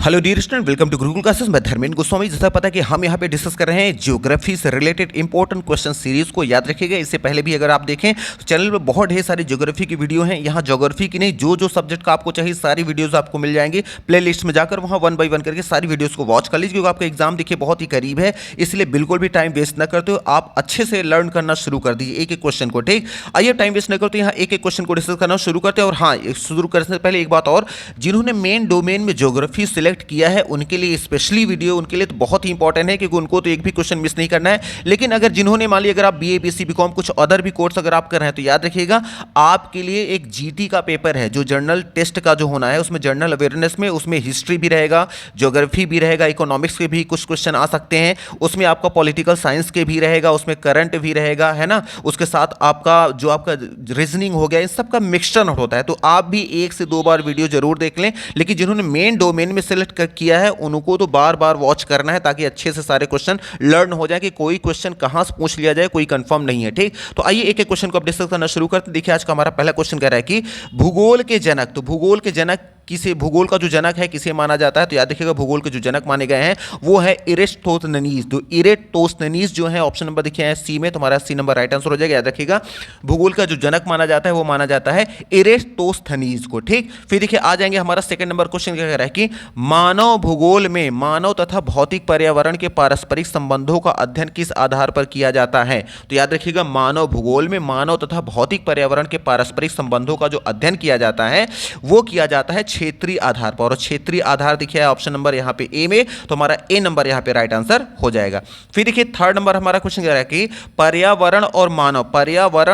Hello dear student, welcome to Gurukul classes. मैं धर्मेंद्र गोस्वामी। जैसा पता है कि हम यहाँ पे डिस्कस कर रहे हैं ज्योग्राफी से रिलेटेड इंपॉर्टेंट क्वेश्चन सीरीज को। याद रखिएगा, इससे पहले भी अगर आप देखें तो चैनल पे बहुत ढेर सारी ज्योग्राफी की वीडियो हैं। यहाँ ज्योग्राफी की नहीं, जो सब्जेक्ट का आपको चाहिए सारी वीडियोज आपको मिल जाएंगी। प्ले लिस्ट में जाकर वहाँ 1 बाय 1 करके सारी वीडियोज को वॉच कर लीजिए, क्योंकि आपका एग्जाम देखिए बहुत ही करीब है, इसलिए बिल्कुल भी टाइम वेस्ट न करते हो। आप अच्छे से लर्न करना शुरू कर दीजिए एक एक क्वेश्चन को। ठीक, आइए टाइम वेस्ट न करते, यहाँ एक एक क्वेश्चन को डिस्कस करना शुरू करते हैं। और हाँ, शुरू करने से पहले एक बात और, जिन्होंने मेन डोमेन में ज्योग्राफी सिलेक्ट किया है उनके लिए स्पेशली वीडियो, उनके लिए तो बहुत ही इंपॉर्टेंट है, क्योंकि उनको तो एक भी क्वेश्चन मिस नहीं करना है। लेकिन अगर जिन्होंने मान लिया, अगर आप बीए बीएससी बीकॉम कुछ अदर भी कोर्स अगर आप कर रहे हैं, तो याद रखिएगा आपके लिए एक जीटी का पेपर है जो जर्नल टेस्ट का जो होना है, उसमें जनरल अवेयरनेस में उसमें हिस्ट्री भी रहेगा, ज्योग्राफी भी रहेगा, इकोनॉमिक्स के भी कुछ क्वेश्चन आ सकते हैं, उसमें आपका पॉलिटिकल साइंस के भी रहेगा, उसमें करंट भी रहेगा, है ना। उसके साथ आपका जो आपका रीजनिंग हो गया, इन सब का मिक्सचर होता है। तो आप भी 1 से 2 बार वीडियो जरूर देख लें। लेकिन जिन्होंने मेन डोमेन में सेलेक्ट किया है उनको तो बार बार वॉच करना है, ताकि अच्छे से सारे क्वेश्चन लर्न हो जाए कि कोई क्वेश्चन कहां से पूछ लिया जाए, कोई कंफर्म नहीं है। ठीक, तो आइए एक एक क्वेश्चन को अब डिस्कस करना शुरू करते हैं। देखिए, आज का हमारा पहला क्वेश्चन कह रहा है कि भूगोल के जनक, तो भूगोल के जनक किसे, भूगोल का जो जनक है किसे माना जाता है, तो याद रखिएगा भूगोल के जो जनक माने गए हैं वो है इरेस्टोथनीज। तो इरेस्टोथनीज जो है, ऑप्शन नंबर देखिए सी में, तुम्हारा सी नंबर राइट आंसर हो जाएगा। याद रखिएगा भूगोल का जो जनक माना जाता है वो माना जाता है इरेस्टोस्थनीज को। ठीक, फिर देखिए आ जाएंगे हमारा सेकंड नंबर क्वेश्चन क्या कह रहा है कि मानव भूगोल में मानव तथा भौतिक पर्यावरण के पारस्परिक संबंधों का अध्ययन किस आधार पर किया जाता है। तो याद रखिएगा मानव भूगोल में मानव तथा भौतिक पर्यावरण के पारस्परिक संबंधों का जो अध्ययन किया जाता है वो किया जाता है क्षेत्रीय आधार पर। और क्षेत्रीय आधार देखिए ऑप्शन नंबर यहाँ पे ए में, तो हमारा ए नंबर यहाँ पे राइट आंसर हो जाएगा। फिर देखिए थर्ड नंबर हमारा क्वेश्चन कह रहा है कि पर्यावरण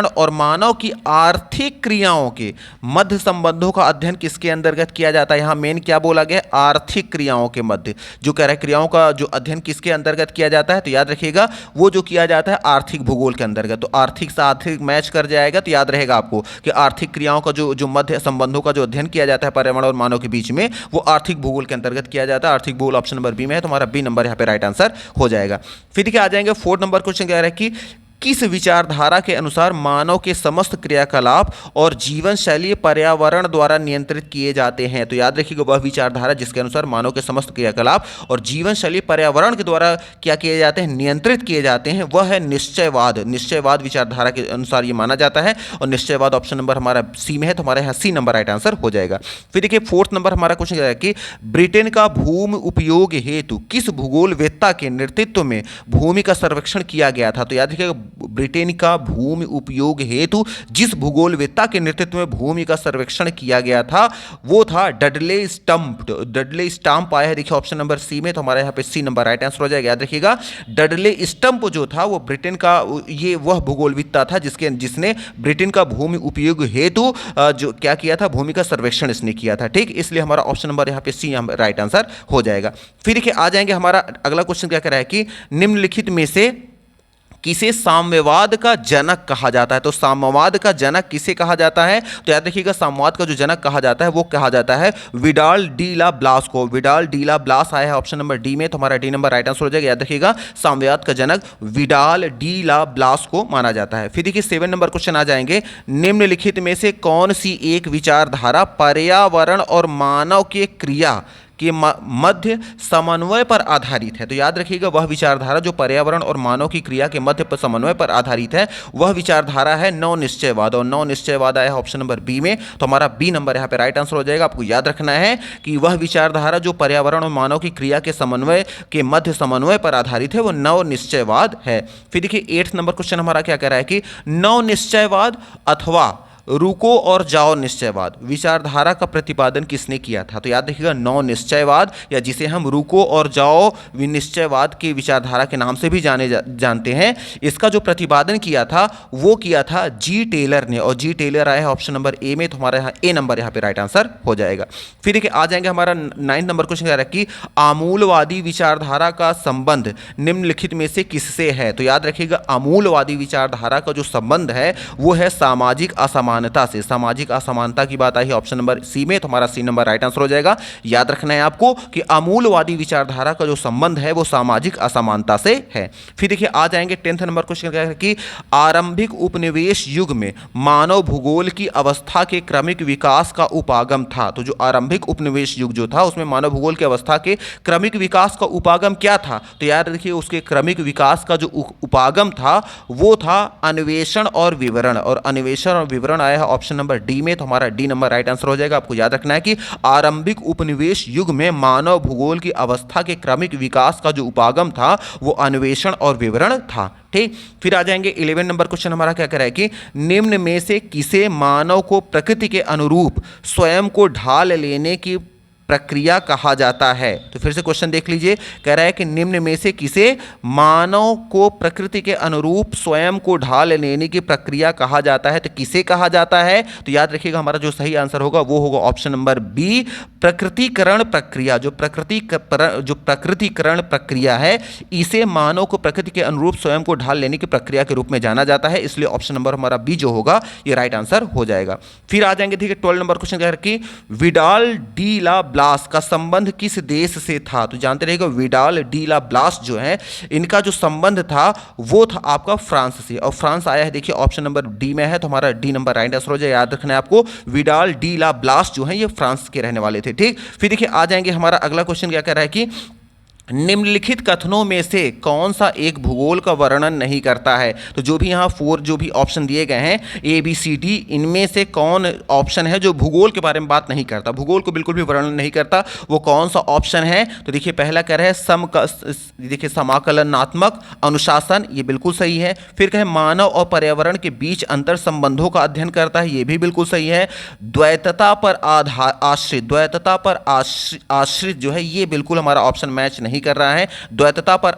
और मानव की आर्थिक क्रियाओं के मध्य संबंधों का अध्ययन किसके अंतर्गत किया जाता है। यहाँ मेन क्या बोला गया, आर्थिक क्रियाओं के मध्य, जो कह रहा है क्रियाओं का जो अध्ययन किसके अंतर्गत किया जाता है, तो याद रखिएगा वो जो किया जाता है आर्थिक भूगोल के अंतर्गत। तो आर्थिक से आर्थिक मैच कर जाएगा, तो याद रहेगा आपको कि आर्थिक क्रियाओं का जो मध्य संबंधों का जो अध्ययन किया जाता है पर्यावरण और मानव के बीच में, वो आर्थिक भूगोल के अंतर्गत किया जाता है। आर्थिक भूगोल ऑप्शन नंबर बी में है, तो हमारा बी नंबर यहाँ पे राइट आंसर हो जाएगा। फिर देखिए आ जाएंगे फोर्थ नंबर क्वेश्चन कह रहा है कि किस विचारधारा के अनुसार मानव के समस्त क्रियाकलाप और जीवन शैली पर्यावरण द्वारा नियंत्रित किए जाते हैं। तो याद रखिएगा वह विचारधारा जिसके अनुसार मानव के समस्त क्रियाकलाप और जीवन शैली पर्यावरण के द्वारा क्या किए जाते हैं, नियंत्रित किए जाते हैं, वह है निश्चयवाद। निश्चयवाद विचारधारा के अनुसार ये माना जाता है, और निश्चयवाद ऑप्शन नंबर हमारा सी में है, तो हमारे यहाँ सी नंबर राइट आंसर हो जाएगा। फिर देखिए फोर्थ नंबर हमारा क्वेश्चन क्या है कि ब्रिटेन का भूमि उपयोग हेतु किस भूगोलवेत्ता के नेतृत्व में भूमि का सर्वेक्षण किया गया था। तो याद रखिएगा ब्रिटेन का भूमि उपयोग हेतु जिस भूगोलवेत्ता के नेतृत्व में भूमि का सर्वेक्षण किया गया था वो था डडले स्टंप। डडले स्टंप आया है देखिए ऑप्शन नंबर सी में, तो हमारे यहाँ पे सी नंबर राइट आंसर हो जाएगा। याद रखिएगा डडले स्टंप जो था वो ब्रिटेन का ये वह भूगोलवेत्ता था जिसने ब्रिटेन का भूमि उपयोग हेतु जो क्या किया था, भूमि का सर्वेक्षण इसने किया था। ठीक, इसलिए हमारा ऑप्शन नंबर यहाँ पे सी राइट आंसर हो जाएगा। फिर देखिए आ जाएंगे हमारा अगला क्वेश्चन क्या कर रहा है कि निम्नलिखित में से किसे साम्यवाद का जनक कहा जाता है। तो साम्यवाद का जनक किसे कहा जाता है, तो याद रखिएगा साम्यवाद का जो जनक कहा जाता है वो कहा जाता है विडाल डी ला ब्लास को। विडाल डी ला ब्लास आया है ऑप्शन नंबर डी में, तो हमारा डी नंबर राइट आंसर हो जाएगा। याद रखिएगा साम्यवाद का जनक विडाल डी ला ब्लास को माना जाता है। फिर देखिए 7 नंबर क्वेश्चन आ जाएंगे, निम्नलिखित में से कौन सी एक विचारधारा पर्यावरण और मानव के क्रिया के मध्य समन्वय पर आधारित है। तो याद रखिएगा वह विचारधारा जो पर्यावरण और मानव की क्रिया के मध्य पर समन्वय पर आधारित है वह विचारधारा है नव निश्चयवाद। और नव निश्चयवाद आया है ऑप्शन नंबर बी में, तो हमारा बी नंबर यहाँ पे राइट आंसर हो जाएगा। आपको याद रखना है कि वह विचारधारा जो पर्यावरण और मानव की क्रिया के समन्वय के मध्य समन्वय पर आधारित है वो नव निश्चयवाद है। फिर देखिए 8 नंबर क्वेश्चन हमारा क्या कह रहा है कि नव निश्चयवाद अथवा रुको और जाओ निश्चयवाद विचारधारा का प्रतिपादन किसने किया था। तो याद रखिएगा नव निश्चयवाद, या जिसे हम रुको और जाओ निश्चयवाद की विचारधारा के नाम से भी जानते हैं, इसका जो प्रतिपादन किया था वो किया था जी टेलर ने। और जी टेलर आया है ऑप्शन नंबर ए में, तो हमारा यहाँ ए नंबर यहाँ पे राइट आंसर हो जाएगा। फिर देखिए आ जाएंगे हमारा 9 नंबर क्वेश्चन कह रहा है कि आमूलवादी विचारधारा का संबंध निम्नलिखित में से किससे है। तो याद रखिएगा आमूलवादी विचारधारा का जो संबंध है वो है सामाजिक असमानता असमानता से, सामाजिक असमानता की बात आई है ऑप्शन नंबर सी में, तो हमारा सी नंबर राइट आंसर हो जाएगा। याद रखना है आपको कि अमूलवादी विचारधारा का जो संबंध है वो सामाजिक असमानता से है। फिर देखिए आ जाएंगे 10th नंबर क्वेश्चन क्या है कि आरंभिक उपनिवेश युग में मानव भूगोल की अवस्था के क्रमिक विकास का उपागम था। तो जो आरंभिक उपनिवेश युग जो था उसमें मानव भूगोल की अवस्था के क्रमिक विकास का उपागम क्या था? तो याद रखिए उसके क्रमिक विकास का जो उपागम था वो था अन्वेषण और विवरण, और अन्वेषण और विवरण आया है ऑप्शन नंबर डी में, तो हमारा डी नंबर राइट आंसर हो जाएगा। आपको याद रखना है कि आरंभिक उपनिवेश युग में मानव भूगोल की अवस्था के क्रमिक विकास का जो उपागम था वो अन्वेषण और विवरण था। ठीक, फिर आ जाएंगे 11 नंबर क्वेश्चन हमारा क्या कह रहा है कि निम्न में से किसे मानव को प्रकृति के अनुरूप स्वयं को ढाल लेने की प्रक्रिया कहा जाता है? तो फिर से क्वेश्चन देख लीजिए, कह रहा है कि निम्न में से किसे मानव को प्रकृति के अनुरूप स्वयं को ढाल लेने की प्रक्रिया कहा जाता है? तो किसे कहा जाता है? तो याद रखिएगा हमारा जो सही आंसर होगा वो होगा ऑप्शन नंबर बी, प्रकृतिकरण प्रक्रिया। जो प्रकृतिकरण प्रक्रिया है इसे मानव को प्रकृति के अनुरूप स्वयं को ढाल लेने की प्रक्रिया के रूप में जाना जाता है, इसलिए ऑप्शन नंबर हमारा बी जो होगा ये राइट आंसर हो जाएगा। फिर आ जाएंगे ठीक है 12 नंबर क्वेश्चन कह रहा है कि विडाल डी ला ब्लास का संबंध किस देश से था? तो जानते रहिएगा विडाल डी ला ब्लास जो है इनका जो संबंध था वो था आपका फ्रांस से, और फ्रांस आया है देखिए ऑप्शन नंबर डी में है, तो हमारा डी नंबर राइट आंसर हो जाए। याद रखना है आपको विडाल डी ला ब्लास जो है ये फ्रांस के रहने वाले थे। ठीक, फिर देखिए आ जाएंगे हमारा अगला क्वेश्चन क्या कह रहा है कि निम्नलिखित कथनों में से कौन सा एक भूगोल का वर्णन नहीं करता है? तो जो भी यहाँ 4 जो भी ऑप्शन दिए गए हैं ए बी सी डी, इनमें से कौन ऑप्शन है जो भूगोल के बारे में बात नहीं करता, भूगोल को बिल्कुल भी वर्णन नहीं करता, वो कौन सा ऑप्शन है? तो देखिए पहला कह रहा है देखिए समाकलनात्मक अनुशासन, ये बिल्कुल सही है। फिर कहे मानव और पर्यावरण के बीच अंतर संबंधों का अध्ययन करता है, ये भी बिल्कुल सही है। द्वैतता पर आश्रित, द्वैतता पर आश्रित जो है ये बिल्कुल हमारा ऑप्शन मैच नहीं कर रहा है। द्वैतता पर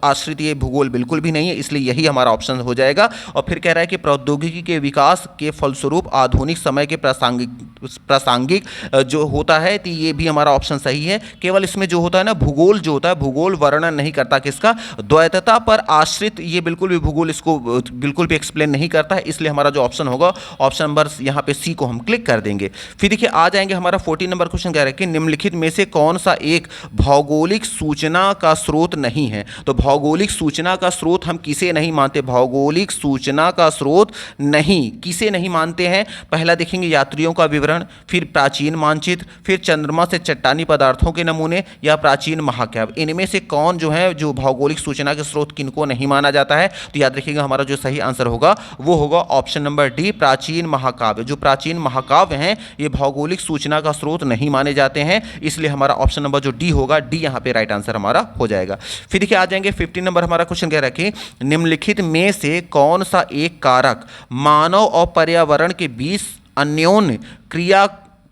आश्रित ये भूगोल बिल्कुल भी नहीं है, इसलिए यही हमारा ऑप्शन हो जाएगा। और फिर कह रहा है कि प्रौद्योगिकी के विकास के फलस्वरूप आधुनिक समय के प्रासंगिक जो होता है, तो ये भी हमारा ऑप्शन सही है। केवल इसमें जो होता है ना भूगोल जो होता है, भूगोल वर्णन नहीं करता किसका? द्वैतता पर आश्रित, ये बिल्कुल भी भूगोल इसको बिल्कुल भी एक्सप्लेन नहीं करता है, इसलिए हमारा जो ऑप्शन होगा ऑप्शन नंबर यहाँ पे सी को हम क्लिक कर देंगे। फिर देखिए आ जाएंगे हमारा 14 नंबर क्वेश्चन कह रहा है कि निम्नलिखित में से कौन सा एक भौगोलिक सूचना का स्रोत नहीं है? तो भौगोलिक सूचना का स्रोत हम किसे नहीं मानते? भौगोलिक सूचना का स्रोत नहीं किसे नहीं मानते हैं? पहला देखेंगे यात्रियों का विवरण, फिर प्राचीन मानचित्र, फिर चंद्रमा से चट्टानी पदार्थों के नमूने, या प्राचीन महाकाव्य। इनमें से कौन जो है जो भौगोलिक सूचना के स्रोत किनको नहीं माना जाता है? तो याद रखिएगा हमारा जो सही आंसर होगा वो होगा ऑप्शन नंबर डी, प्राचीन महाकाव्य। जो प्राचीन महाकाव्य हैं ये भौगोलिक सूचना का स्रोत नहीं माने जाते हैं, इसलिए हमारा ऑप्शन नंबर जो डी होगा, डी यहाँ पे राइट आंसर हमारा हो जाएगा। फिर देखिए आ जाएंगे 15 नंबर हमारा क्वेश्चन कह रहा है कि निम्नलिखित में से कौन सा एक कारक मानव और पर्यावरण के बीच अन्योन्य क्रिया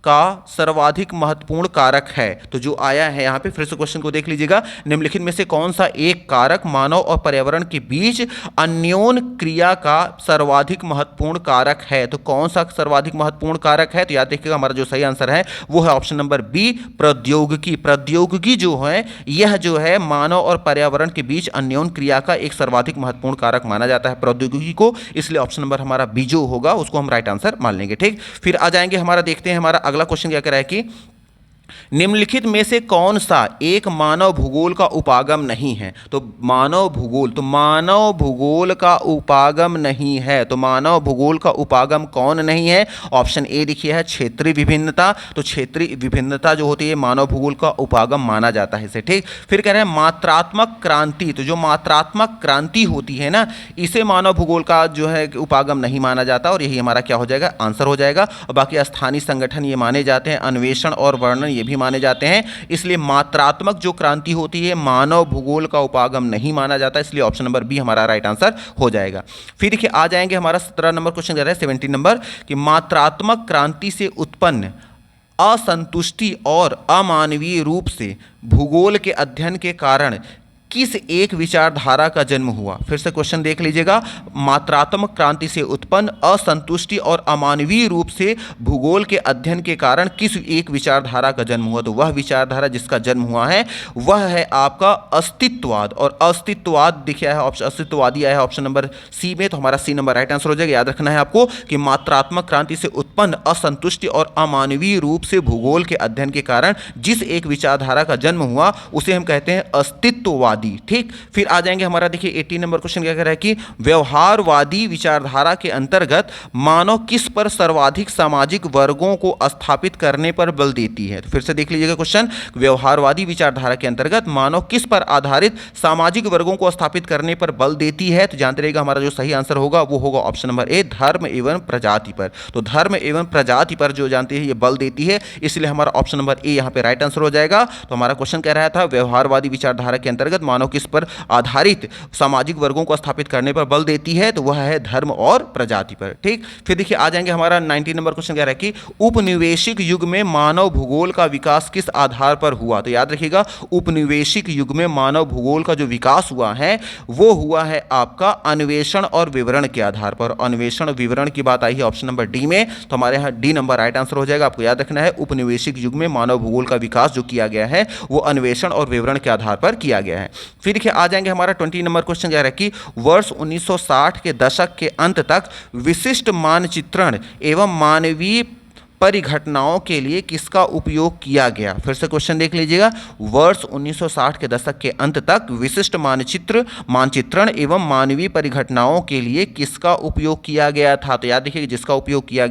का सर्वाधिक महत्वपूर्ण कारक है? तो जो आया है यहाँ पे फिर से क्वेश्चन को देख लीजिएगा, निम्नलिखित में से कौन सा एक कारक मानव और पर्यावरण के बीच अन्योन्य क्रिया का सर्वाधिक महत्वपूर्ण कारक है? तो कौन सा सर्वाधिक महत्वपूर्ण कारक है? तो याद रखिएगा हमारा जो सही आंसर है वो है ऑप्शन नंबर बी, प्रौद्योगिकी। प्रौद्योगिकी जो है यह जो है मानव और पर्यावरण के बीच अन्योन्य क्रिया का एक सर्वाधिक महत्वपूर्ण कारक माना जाता है प्रौद्योगिकी को, इसलिए ऑप्शन नंबर हमारा बी जो होगा उसको हम राइट आंसर मान लेंगे। ठीक, फिर आ जाएंगे हमारा देखते हैं हमारा अगला क्वेश्चन क्या कह रहा है कि निम्नलिखित में से कौन सा एक मानव भूगोल का उपागम नहीं है? तो मानव भूगोल, तो मानव भूगोल का उपागम नहीं है, तो मानव भूगोल का उपागम कौन नहीं है? ऑप्शन ए देखिए है क्षेत्रीय विभिन्नता। तो क्षेत्रीय विभिन्नता जो होती है मानव भूगोल का उपागम माना जाता है इसे। ठीक, फिर कह रहे हैं मात्रात्मक क्रांति। तो जो मात्रात्मक क्रांति होती है ना, इसे मानव भूगोल का जो है उपागम नहीं माना जाता, और यही हमारा क्या हो जाएगा? आंसर हो जाएगा। और बाकी स्थानीय संगठन ये माने जाते हैं, अन्वेषण और वर्णन ये भी माने जाते हैं, इसलिए मात्रात्मक जो क्रांति होती है मानव भूगोल का उपागम नहीं माना जाता, इसलिए ऑप्शन नंबर बी हमारा राइट आंसर हो जाएगा। फिर देखिए आ जाएंगे हमारा 17 नंबर क्वेश्चन कह रहा है 17 नंबर कि मात्रात्मक क्रांति से उत्पन्न असंतुष्टि और अमानवीय रूप से भूगोल के अध्ययन के कारण किस एक विचारधारा का जन्म हुआ? फिर से क्वेश्चन देख लीजिएगा। मात्रात्मक क्रांति से उत्पन्न असंतुष्टि और अमानवीय रूप से भूगोल के अध्ययन के कारण किस एक विचारधारा का जन्म हुआ? तो वह विचारधारा जिसका जन्म हुआ है वह है आपका अस्तित्ववाद। और अस्तित्ववाद दिखा है ऑप्शन, अस्तित्ववादी आया है ऑप्शन नंबर सी में, तो हमारा सी नंबर राइट आंसर हो जाएगा। याद रखना है आपको कि मात्रात्मक क्रांति से उत्पन्न असंतुष्टि और अमानवीय रूप से भूगोल के अध्ययन के कारण जिस एक विचारधारा का जन्म हुआ उसे हम कहते हैं अस्तित्ववादी। ठीक, फिर आ जाएंगे हमारा, देखिए 18 नंबर क्वेश्चन क्या कह रहा है कि व्यवहारवादी विचारधारा के अंतर्गत मानव किस पर सर्वाधिक सामाजिक वर्गों को स्थापित करने पर बल देती है? तो फिर से देख लीजिएगा क्वेश्चन, व्यवहारवादी विचारधारा के अंतर्गत मानव किस पर आधारित सामाजिक वर्गों को स्थापित करने पर बल देती है? तो जानते रहिएगा हमारा जो सही आंसर होगा वो होगा ऑप्शन नंबर ए, धर्म एवं प्रजाति पर। तो धर्म एवं प्रजाति पर जो जानते हैं ये बल देती है, इसलिए हमारा ऑप्शन नंबर ए यहां पे राइट आंसर हो जाएगा। तो हमारा क्वेश्चन कह रहा था व्यवहारवादी विचारधारा के अंतर्गत मानव किस पर आधारित सामाजिक वर्गों को स्थापित करने पर बल देती है? तो वह है धर्म और प्रजाति पर। ठीक, फिर देखिए आ जाएंगे हमारा 19 नंबर क्वेश्चन कह रहा है कि उपनिवेशिक युग में मानव भूगोल का विकास किस आधार पर हुआ? तो याद रखिएगा उपनिवेशिक युग में मानव भूगोल का जो विकास हुआ है वो हुआ है आपका अन्वेषण और विवरण के आधार पर। अन्वेषण विवरण की बात आई है ऑप्शन नंबर डी में, तो हमारे यहाँ डी नंबर राइट आंसर हो जाएगा। आपको याद रखना है उपनिवेशिक युग में मानव भूगोल का विकास जो किया गया है वो अन्वेषण और विवरण के आधार पर किया गया है। फिर देखिए आ जाएंगे हमारा 20 नंबर क्वेश्चन कह रहा है कि वर्ष 1960 के दशक के अंत तक विशिष्ट मानचित्रण एवं मानवीय परिघटनाओं के लिए किसका उपयोग किया गया? फिर से क्वेश्चन देख लीजिएगा। वर्ष 1960 के दशक के अंत तक विशिष्ट मानचित्रण एवं मानवीय परिघटनाओं के लिए किसका उपयोग किया गया था? तो याद रखिए जिसका उपयोग किया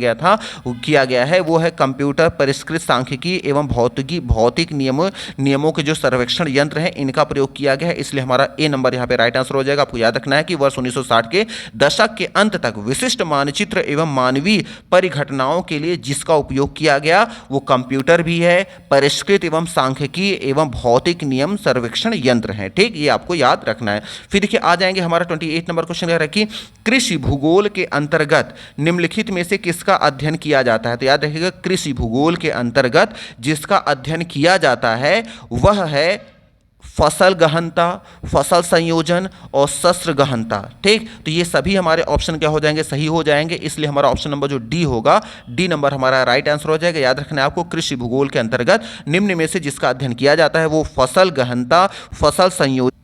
गया है वो है कंप्यूटर परिष्कृत सांख्यिकी एवं भौतिक नियमों के जो सर्वेक्षण यंत्र हैं इनका प्रयोग किया गया है, इसलिए हमारा ए नंबर यहाँ पे राइट आंसर हो जाएगा। आपको याद रखना है कि वर्ष 1960 के दशक के अंत तक विशिष्ट मानचित्र एवं मानवीय परिघटनाओं के लिए जिसका उपयोग किया गया वो कंप्यूटर भी है, परिष्कृत एवं सांख्यिकी एवं भौतिक नियम सर्वेक्षण यंत्र है। ठीक, ये आपको याद रखना है। फिर देखिए आ जाएंगे हमारा 28 नंबर क्वेश्चन है कि कृषि भूगोल के अंतर्गत निम्नलिखित में से किसका अध्ययन किया जाता है? तो याद रखिएगा कृषि भूगोल के अंतर्गत जिसका अध्ययन किया जाता है वह है फसल गहनता, फसल संयोजन और शस्त्र गहनता। ठीक, तो ये सभी हमारे ऑप्शन क्या हो जाएंगे? सही हो जाएंगे, इसलिए हमारा ऑप्शन नंबर जो डी होगा, डी नंबर हमारा राइट आंसर हो जाएगा। याद रखना है आपको कृषि भूगोल के अंतर्गत निम्न में से जिसका अध्ययन किया जाता है वो फसल गहनता, फसल संयोजन,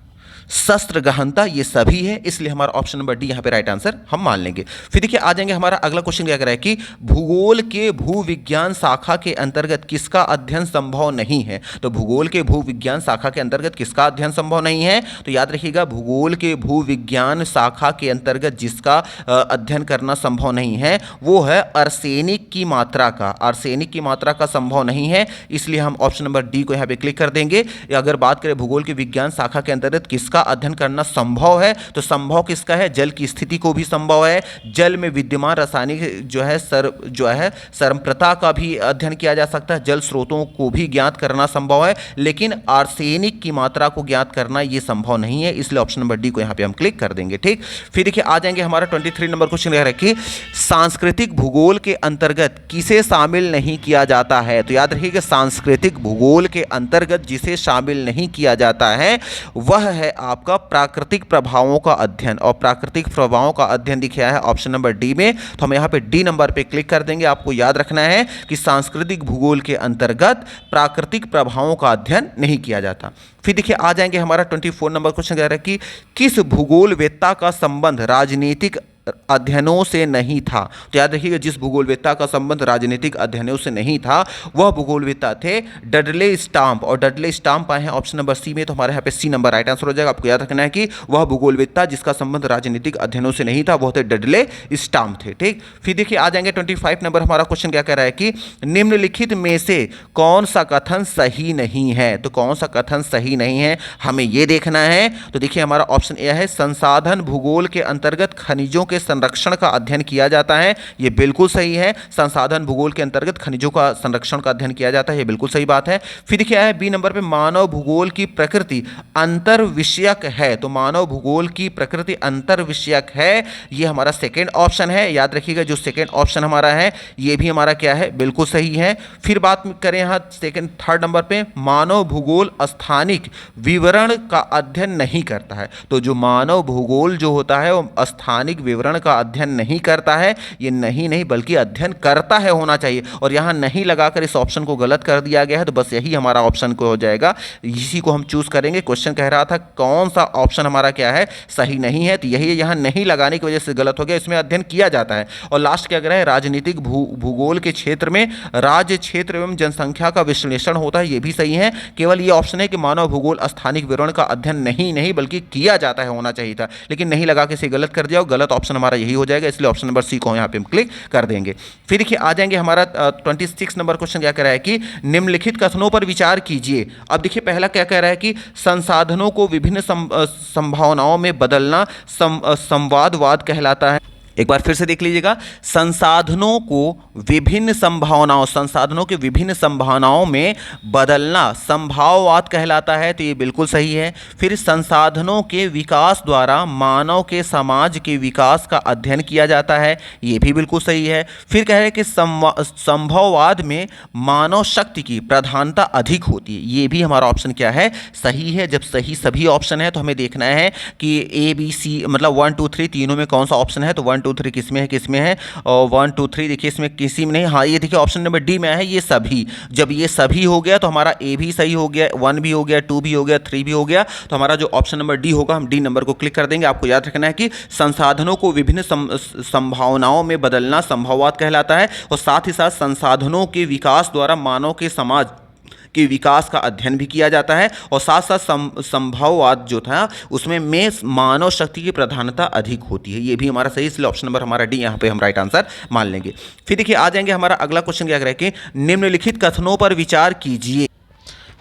शस्त्र गहनता ये सभी है, इसलिए हमारा ऑप्शन नंबर डी यहाँ पे राइट आंसर हम मान लेंगे। फिर देखिए आ जाएंगे हमारा अगला क्वेश्चन क्या कह रहा है कि भूगोल के भूविज्ञान शाखा के अंतर्गत किसका अध्ययन संभव नहीं है? तो भूगोल के भूविज्ञान शाखा के अंतर्गत किसका अध्ययन संभव नहीं है? तो याद रखिएगा भूगोल के भूविज्ञान शाखा के अंतर्गत जिसका अध्ययन करना संभव नहीं है वो है आर्सेनिक की मात्रा का। आर्सेनिक की मात्रा का संभव नहीं है, इसलिए हम ऑप्शन नंबर डी को यहाँ पे क्लिक कर देंगे। अगर बात करें भूगोल के विज्ञान शाखा के अंतर्गत किसका अध्ययन करना संभव है, तो संभव किसका है? जल की स्थिति को भी संभव है, जल में विद्यमान रासायनिक जो है सरंप्रता का भी अध्ययन किया जा सकता है, जल स्रोतों को भी ज्ञात करना संभव है, लेकिन आर्सेनिक की मात्रा को ज्ञात करना ये संभव नहीं है, इसलिए ऑप्शन नंबर डी को यहाँ पे हम क्लिक कर देंगे। ठीक, फिर देखिए आ जाएंगे हमारा 23 नंबर क्वेश्चन कह रहा है कि सांस्कृतिक भूगोल के अंतर्गत किसे शामिल नहीं किया जाता है? तो याद रखिएगा सांस्कृतिक भूगोल के अंतर्गत जिसे शामिल नहीं किया जाता है वह है आपका प्राकृतिक प्रभावों का अध्ययन, और प्राकृतिक प्रभावों का अध्ययन दिखाया है ऑप्शन नंबर डी में, तो हम यहाँ पे डी नंबर पे क्लिक कर देंगे। आपको याद रखना है कि सांस्कृतिक भूगोल के अंतर्गत प्राकृतिक प्रभावों का अध्ययन नहीं किया जाता। फिर देखिए आ जाएंगे हमारा 24 नंबर क्वेश्चन कह रहा है कि किस भूगोलवेत्ता का संबंध राजनीतिक अध्ययनों से नहीं था? तो याद रखिएगा जिस भूगोलवेत्ता का संबंध राजनीतिक अध्ययनों से नहीं था वह भूगोलवेत्ता थे डडले स्टाम्प, और डडले स्टाम्प आए हैं ऑप्शन नंबर सी में, तो हमारे यहाँ पे सी नंबर राइट आंसर हो जाएगा। आपको याद रखना है कि वह भूगोलवेत्ता जिसका संबंध राजनीतिक अध्ययनों से नहीं था वह थे डडले स्टाम्प थे। ठीक, फिर देखिए आ जाएंगे 25 नंबर हमारा क्वेश्चन क्या कह रहा है कि निम्नलिखित में से कौन सा कथन सही नहीं है? तो कौन सा कथन सही नहीं है हमें ये देखना है। तो देखिए हमारा ऑप्शन ए है संसाधन भूगोल के अंतर्गत खनिजों के के संरक्षण का अध्ययन किया जाता है, ये बिल्कुल सही है। संसाधन भूगोल के अंतर्गत खनिजों का संरक्षण का अध्ययन किया जाता है, ये बिल्कुल सही बात है। फिर क्या है बी नंबर पे, मानव भूगोल की प्रकृति अंतर विषयक है, तो मानव भूगोल की प्रकृति अंतर विषयक है, ये हमारा सेकेंड ऑप्शन है। याद रखिएगा जो सेकेंड ऑप्शन हमारा है ये भी हमारा क्या है, बिल्कुल सही है। फिर बात करें यहाँ सेकेंड थर्ड नंबर पे, मानव भूगोल स्थानिक विवरण का अध्ययन नहीं करता है, तो जो मानव भूगोल जो होता है वो स्थानिक विवरण का अध्ययन नहीं करता है, ये नहीं बल्कि अध्ययन करता है होना चाहिए, और यहाँ नहीं लगाकर इस ऑप्शन को गलत कर दिया गया है, तो बस यही हमारा ऑप्शन को हो जाएगा, इसी को हम चूज करेंगे। क्वेश्चन कह रहा था कौन सा ऑप्शन हमारा क्या है, सही नहीं है, तो यही यहाँ नहीं लगाने की वजह से गलत हो गया, इसमें अध्ययन किया जाता है। और लास्ट क्या कह रहा है, राजनीतिक भूगोल के क्षेत्र में राज्य क्षेत्र एवं जनसंख्या का विश्लेषण होता है, ये भी सही है। केवल ये ऑप्शन है कि मानव भूगोल स्थानिक विवरण का अध्ययन नहीं बल्कि किया जाता है होना चाहिए था, लेकिन नहीं लगा के इसे गलत कर दिया, और गलत ऑप्शन हमारा यही हो जाएगा, इसलिए ऑप्शन नंबर सी को यहाँ पे हम क्लिक कर देंगे। फिर देखिए आ जाएंगे हमारा 26 नंबर क्वेश्चन क्या कह रहा है कि निम्नलिखित कथनों पर विचार कीजिए। अब देखिए पहला क्या कह रहा है कि संसाधनों को विभिन्न संभावनाओं में बदलना संवादवाद कहलाता है। एक बार फिर से देख लीजिएगा, संसाधनों को विभिन्न संभावनाओं, संसाधनों के विभिन्न संभावनाओं में बदलना संभाववाद कहलाता है, तो ये बिल्कुल सही है। फिर संसाधनों के विकास द्वारा मानव के समाज के विकास का अध्ययन किया जाता है, ये भी बिल्कुल सही है। फिर कह रहे हैं कि संभववाद में मानव शक्ति की प्रधानता अधिक होती है, ये भी हमारा ऑप्शन क्या है, सही है। जब सही सभी ऑप्शन है तो हमें देखना है कि ए बी सी मतलब 1 2 3 तीनों में कौन सा ऑप्शन है, तो 1 2 3 किसमें है, और 1 2 3 देखिए इसमें किसी में नहीं, हाँ ये देखिए ऑप्शन नंबर डी में है ये सभी। जब ये सभी हो गया तो हमारा ए भी सही हो गया, 1 भी हो गया, 2 भी हो गया, 3 भी हो गया, तो हमारा जो ऑप्शन नंबर डी होगा हम डी नंबर को क्लिक कर देंगे। आपको याद रखना है कि संसाधनों को विभिन्न संभावनाओं में बदलना संभववाद कहलाता है, और साथ ही साथ संसाधनों के विकास द्वारा मानव के समाज के विकास का अध्ययन भी किया जाता है, और साथ साथ संभववाद जो था उसमें मानव शक्ति की प्रधानता अधिक होती है, ये भी हमारा सही, इसलिए ऑप्शन नंबर हमारा डी यहाँ पे हम राइट आंसर मान लेंगे। फिर देखिए आ जाएंगे हमारा अगला क्वेश्चन क्या कह रहा है कि निम्नलिखित कथनों पर विचार कीजिए।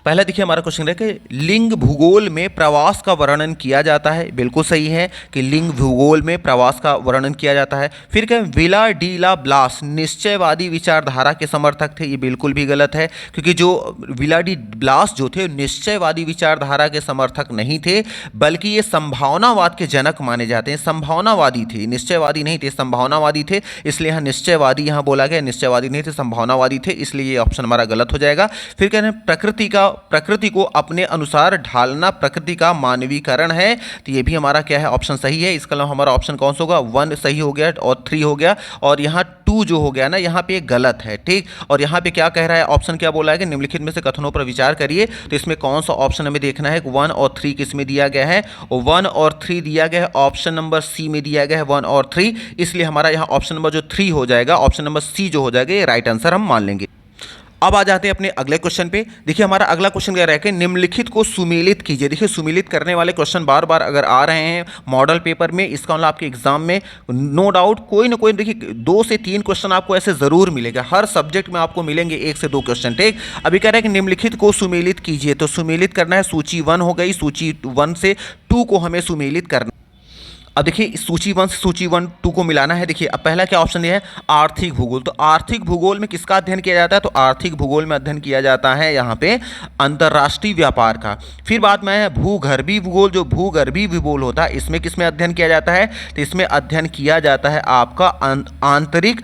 पहला देखिए हमारा क्वेश्चन है कि लिंग भूगोल में प्रवास का वर्णन किया जाता है, बिल्कुल सही है कि लिंग भूगोल में प्रवास का वर्णन किया जाता है। फिर क्या, विला डी ला ब्लास निश्चयवादी विचारधारा के समर्थक थे, ये बिल्कुल भी गलत है, क्योंकि जो विला डी ब्लास जो थे निश्चयवादी विचारधारा के समर्थक नहीं थे, बल्कि ये संभावनावाद के जनक माने जाते हैं, संभावनावादी थे, निश्चयवादी नहीं थे, संभावनावादी थे, इसलिए यहाँ निश्चयवादी यहाँ बोला गया, निश्चयवादी नहीं थे संभावनावादी थे, इसलिए ये ऑप्शन हमारा गलत हो जाएगा। फिर कह रहे हैं प्रकृति को अपने अनुसार ढालना प्रकृति का मानवीकरण है, तो ये भी हमारा क्या है, ऑप्शन सही है। इसका अलावा हमारा ऑप्शन कौन सा होगा, 1 सही हो गया और 3 हो गया, और यहाँ 2 जो हो गया ना यहाँ पे गलत है, ठीक। और यहाँ पे क्या कह रहा है, ऑप्शन क्या बोला है कि निम्नलिखित में से कथनों पर विचार करिए, तो इसमें कौन सा ऑप्शन हमें देखना है, 1 और 3 किस में दिया गया है, 1 और 3 दिया गया है, ऑप्शन नंबर सी में दिया गया है 1 और 3, इसलिए हमारा यहाँ ऑप्शन नंबर जो 3 हो जाएगा, ऑप्शन नंबर सी जो हो जाएगा ये राइट आंसर हम मान लेंगे। अब आ जाते हैं अपने अगले क्वेश्चन पे। देखिए हमारा अगला क्वेश्चन क्या है, निम्नलिखित को सुमेलित कीजिए। देखिए सुमेलित करने वाले क्वेश्चन बार बार अगर आ रहे हैं मॉडल पेपर में, इसका मतलब आपके एग्जाम में नो डाउट कोई ना कोई, देखिए 2 से 3 क्वेश्चन आपको ऐसे जरूर मिलेगा, हर सब्जेक्ट में आपको मिलेंगे 1 से 2 क्वेश्चन, ठीक। अभी कह रहा है कि निम्नलिखित को सुमेलित कीजिए, तो सुमेलित करना है, सूची 1 हो गई, सूची 1 से 2 को हमें सुमेलित करना। अब देखिए सूची 1 से सूची 1 2 को मिलाना है। देखिए अब पहला क्या ऑप्शन दिया है, आर्थिक भूगोल, तो आर्थिक भूगोल में किसका अध्ययन किया जाता है, तो आर्थिक भूगोल में अध्ययन किया जाता है यहाँ पे अंतर्राष्ट्रीय व्यापार का। फिर बात में है भूगर्भीय भूगोल, जो भूगर्भीय भूगोल होता है इसमें किसमें अध्ययन किया जाता है, तो इसमें अध्ययन किया जाता है आपका आंतरिक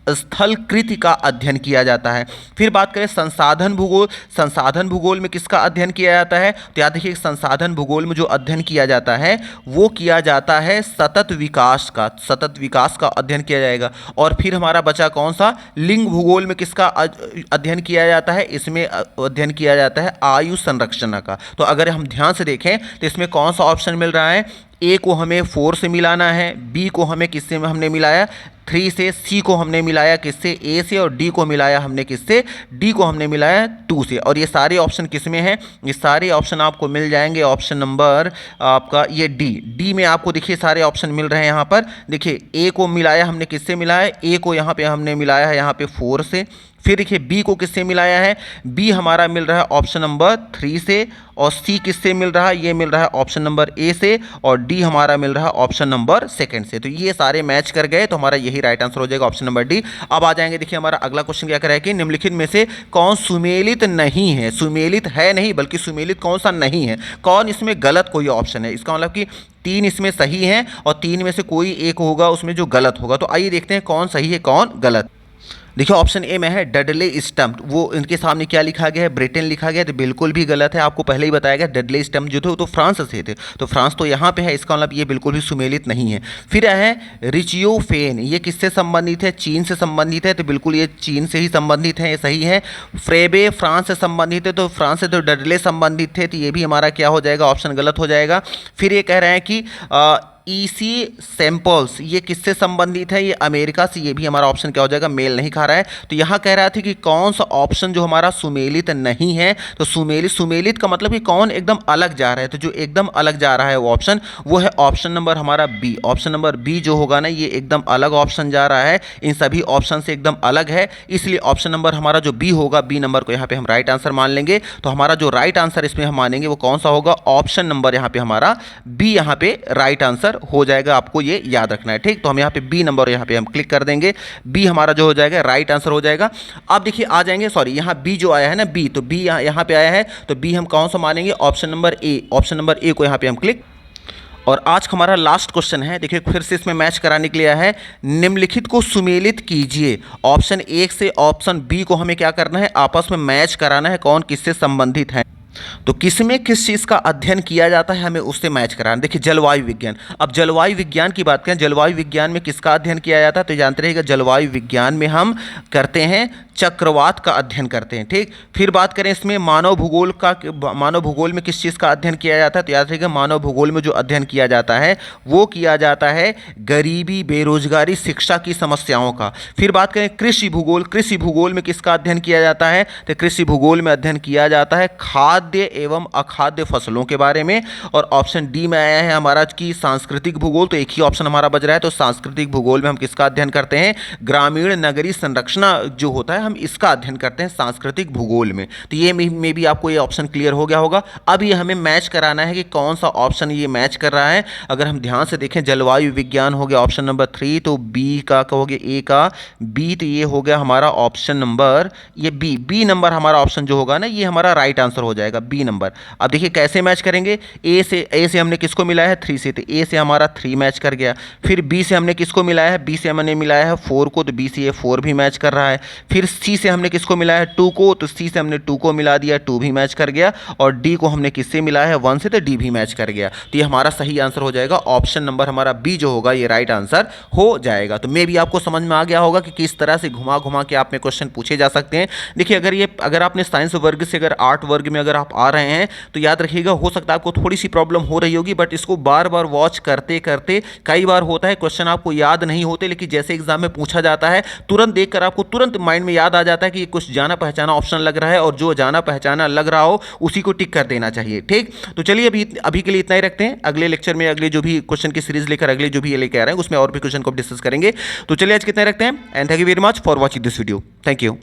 स्थलकृति का अध्ययन किया जाता है। फिर बात करें संसाधन भूगोल, संसाधन भूगोल में किसका अध्ययन किया जाता है, तो याद रखिए संसाधन भूगोल में जो अध्ययन किया जाता है वो किया जाता है सतत विकास का, सतत विकास का अध्ययन किया जाएगा। और फिर हमारा बचा कौन सा, लिंग भूगोल में किसका अध्ययन किया जाता है, इसमें अध्ययन किया जाता है आयु संरक्षण का। तो अगर हम ध्यान से देखें तो इसमें कौन सा ऑप्शन मिल रहा है, ए को हमें 4 से मिलाना है, बी को हमें किससे में हमने मिलाया 3 से, सी को हमने मिलाया किससे ए से, और डी को मिलाया हमने किससे, डी को हमने मिलाया 2 से। और ये सारे ऑप्शन किस में हैं, ये सारे ऑप्शन आपको मिल जाएंगे ऑप्शन नंबर आपका ये डी में आपको देखिए सारे ऑप्शन मिल रहे हैं। यहाँ पर देखिए ए को मिलाया हमने किससे मिलाया, ए को यहाँ पे हमने मिलाया है यहाँ पे 4 से, फिर देखिए बी को किससे मिलाया है, बी हमारा मिल रहा है ऑप्शन नंबर 3 से, और सी किससे मिल रहा है, ये मिल रहा है ऑप्शन नंबर ए से, और डी हमारा मिल रहा है ऑप्शन नंबर सेकंड से। तो ये सारे मैच कर गए तो हमारा यही राइट आंसर हो जाएगा ऑप्शन नंबर डी। अब आ जाएंगे, देखिए हमारा अगला क्वेश्चन क्या करा है कि निम्नलिखित में से कौन सुमेलित नहीं है, सुमेलित है नहीं बल्कि सुमेलित कौन सा नहीं है, कौन इसमें गलत कोई ऑप्शन है। इसका मतलब कि 3 इसमें सही हैं और 3 में से कोई एक होगा उसमें जो गलत होगा। तो आइए देखते हैं कौन सही है कौन गलत। देखिए ऑप्शन ए में है डडले स्टम्प, वो इनके सामने क्या लिखा गया है, ब्रिटेन लिखा गया है, तो बिल्कुल भी गलत है। आपको पहले ही बताया गया डडले स्टम्प जो थे वो तो फ्रांस से थे, तो फ्रांस तो यहाँ पे है, इसका मतलब ये बिल्कुल भी सुमेलित नहीं है। फिर है रिचियोफेन, ये किससे संबंधित है, चीन से संबंधित है, तो बिल्कुल ये चीन से ही संबंधित है, ये सही है। फ्रेबे फ्रांस से संबंधित है, तो फ्रांस से तो डडले संबंधित थे, तो ये भी हमारा क्या हो जाएगा, ऑप्शन गलत हो जाएगा। फिर ये कह रहे हैं कि ईसी सैंपल्स, ये किससे संबंधित है, ये अमेरिका से, ये भी हमारा ऑप्शन क्या हो जाएगा, मेल नहीं खा रहा है। तो यहाँ कह रहा था कि कौन सा ऑप्शन जो हमारा सुमेलित नहीं है, तो सुमेलित का मतलब कि कौन एकदम अलग जा रहा है, तो जो एकदम अलग जा रहा है वो ऑप्शन, वो है ऑप्शन नंबर हमारा बी। ऑप्शन नंबर बी जो होगा ना, ये एकदम अलग ऑप्शन जा रहा है, इन सभी ऑप्शन से एकदम अलग है, इसलिए ऑप्शन नंबर हमारा जो बी होगा, बी नंबर को यहाँ पे हम राइट आंसर मान लेंगे। तो हमारा जो राइट आंसर इसमें हम मानेंगे वो कौन सा होगा, ऑप्शन नंबर यहाँ पे हमारा बी यहाँ पे राइट आंसर हो जाएगा, आपको ये याद रखना है, ठीक। तो हम यहाँ पे बी नंबर यहाँ पे हम क्लिक कर देंगे, बी हमारा जो हो जाएगा राइट आंसर हो जाएगा। अब देखिए आ जाएंगे, सॉरी यहाँ बी जो आया है ना बी, तो बी यहाँ पे आया है, तो बी हम कौन सा मानेंगे, option number A, option number A को यहाँ पे हम क्लिक। और आज का हमारा लास्ट क्वेश्चन है, देखिए फिर से इसमें मैच कराने के लिए आया है, निम्नलिखित को सुमेलित कीजिए। ऑप्शन ए से ऑप्शन बी को हमें क्या करना है, आपस में मैच कराना है, कौन किससे संबंधित है। तो किसमें किस चीज़ का अध्ययन किया जाता है, हमें उससे मैच कराना। देखिए जलवायु विज्ञान, अब जलवायु विज्ञान की बात करें, जलवायु विज्ञान में किसका अध्ययन किया जाता है, तो जानते रहिएगा जलवायु विज्ञान में हम करते हैं चक्रवात का अध्ययन करते हैं, ठीक। फिर बात करें इसमें मानव भूगोल का, मानव भूगोल में किस चीज़ का अध्ययन किया जाता है, तो याद रखिएगा मानव भूगोल में जो अध्ययन किया जाता है वो किया जाता है गरीबी, बेरोजगारी, शिक्षा की समस्याओं का। फिर बात करें कृषि भूगोल, कृषि भूगोल में किसका अध्ययन किया जाता है, तो कृषि भूगोल में अध्ययन किया जाता है खाद्य एवं अखाद्य फसलों के बारे में। और ऑप्शन डी में आया है हमारा कि सांस्कृतिक भूगोल, तो एक ही ऑप्शन हमारा बच रहा है, तो सांस्कृतिक भूगोल में हम किसका अध्ययन करते हैं, ग्रामीण नगरीय संरचना जो होता है हम इसका अध्ययन करते हैं सांस्कृतिक भूगोल में। तो ये में भी आपको ये ऑप्शन क्लियर हो गया होगा। अब ये हमें मैच कराना है कि कौन सा ऑप्शन ये मैच कर रहा है। अगर हम ध्यान से देखें, जलवायु विज्ञान हो गया ऑप्शन नंबर 3, तो बी का हो गया ए का बी, तो ये हो गया हमारा ऑप्शन नंबर ये बी नंबर हमारा ऑप्शन जो होगा ना, ये हमारा राइट आंसर हो जाएगा बी नंबर। अब देखिए कैसे मैच करेंगे, ए से हमने किसको मिलाया है 3 से, तो ए से हमारा 3 मैच कर गया। फिर बी से हमने किसको मिलाया है, बी से हमने मिलाया है 4 को, तो बी से ये 4 भी मैच कर रहा है। फिर सी से हमने किसको मिलाया है 2 को, तो सी से हमने 2 को मिला दिया, 2 भी मैच कर गया। और डी को हमने किससे मिलाया है 1 से, तो डी भी मैच कर गया। तो ये हमारा सही आंसर हो जाएगा, ऑप्शन नंबर हमारा बी जो होगा ये राइट आंसर हो जाएगा। तो मे भी आपको समझ में आ गया होगा कि किस तरह से घुमा घुमा के आप में क्वेश्चन पूछे जा सकते हैं। देखिए अगर आपने साइंस वर्ग से अगर आर्ट वर्ग में अगर आप आ रहे हैं तो याद रखिएगा, हो सकता है आपको थोड़ी सी प्रॉब्लम हो रही होगी, बट इसको बार बार वॉच करते करते कई बार होता है क्वेश्चन आपको याद नहीं होते, लेकिन जैसे एग्जाम में पूछा जाता है तुरंत देखकर आपको तुरंत माइंड में याद आ जाता है कि कुछ जाना पहचाना ऑप्शन लग रहा है, और जो जाना पहचाना लग रहा हो उसी को टिक कर देना चाहिए, ठीक। तो चलिए अभी के लिए इतना ही रखते हैं, अगले लेक्चर में अगले जो भी क्वेश्चन की सीरीज लेकर अगले जो भी लेकर आ रहे हैं उसमें और भी क्वेश्चन को डिस्कस करेंगे। तो चलिए आज कितना रखते हैं, and thank you very much for watching this video, thank you.